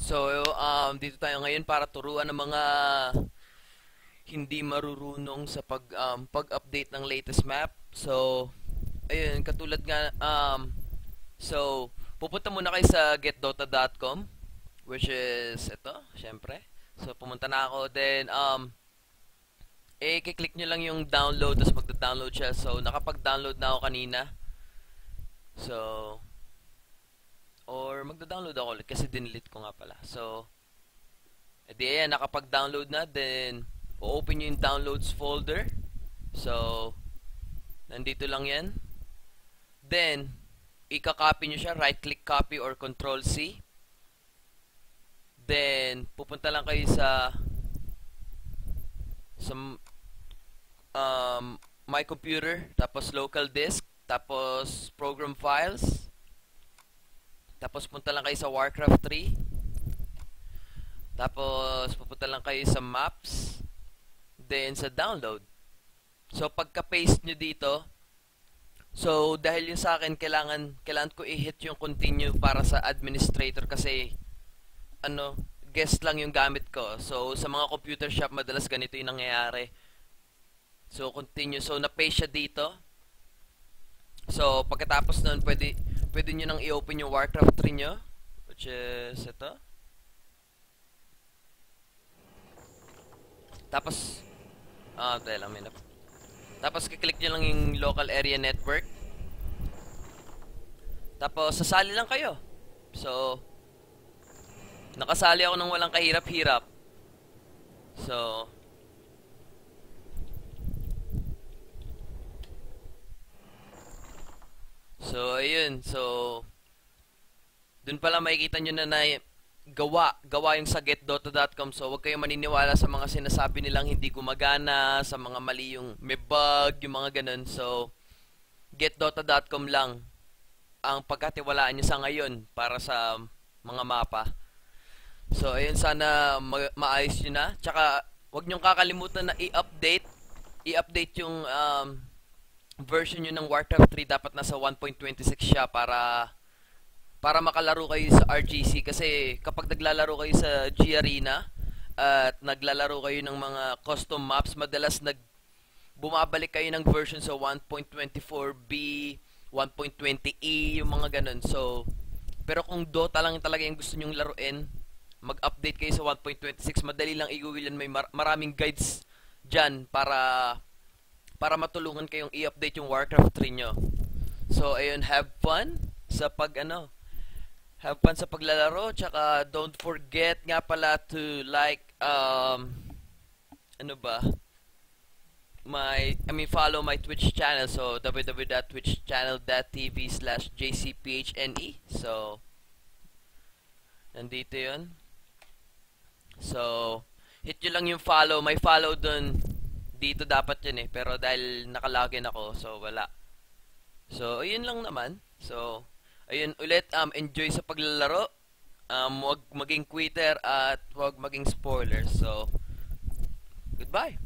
Dito tayo ngayon para turuan ng mga hindi marurunong sa pag-update ng latest map. Ayun, katulad nga, pupunta muna kayo sa getdota.com, which is ito, syempre. So, pumunta na ako, then, kiklik nyo lang yung download, tapos magda-download siya. So, nakapag-download na ako kanina. So, or magda-download ako ulit kasi dinilit ko nga pala. So, edi ayan, nakapag-download na, then o-open nyo yung downloads folder. So, nandito lang yan. Then, ika-copy nyo siya, right-click copy or control-C. Then, pupunta lang kayo sa my computer, tapos local disk, tapos program files, tapos punta lang kayo sa Warcraft 3. Tapos pupunta lang kayo sa maps. Then sa download. So pagka-paste nyo dito, so dahil yung sa akin kailangan ko i-hit yung continue para sa administrator kasi guest lang yung gamit ko. So sa mga computer shop madalas ganito yung nangyayari. So continue. So na-paste siya dito. So pagkatapos nun pwede nyo nang i-open yung Warcraft 3 nyo, which is ito. Tapos, tayo lang, minap. Tapos, kiklik nyo lang yung local area network. Tapos, sasali lang kayo. So, nakasali ako ng walang kahirap-hirap. So, ayun. So, dun pala makikita nyo na gawa yung sa getdota.com. So, huwag kayong maniniwala sa mga sinasabi nilang hindi gumagana, sa mga mali yung may bug, yung mga ganun. So, getdota.com lang ang pagkatiwalaan nyo sa ngayon para sa mga mapa. So, ayun, sana maayos nyo na. Tsaka, huwag nyong kakalimutan na i-update yung version nyo ng Warcraft 3. Dapat nasa 1.26 siya para makalaro kayo sa RGC kasi kapag naglalaro kayo sa G Arena at naglalaro kayo ng mga custom maps, madalas bumabalik kayo ng version sa 1.24B, 1.20E, yung mga ganun. So, pero kung Dota lang talaga yung gusto nyong laruin, mag-update kayo sa 1.26. Madali lang i-google yan. May maraming guides dyan para matulungan kayong i-update yung Warcraft 3 nyo. So, ayun, have fun sa paglalaro, tsaka don't forget nga pala to follow my Twitch channel. So www.twitchchannel.tv/jcphne. So nandito 'yun. So hit nyo lang yung follow. May follow dun. Dito dapat yun pero dahil nakalagin ako, so wala. So ayun lang naman. So ayun ulit, enjoy sa paglalaro. Huwag maging quitter at huwag maging spoiler. So, goodbye.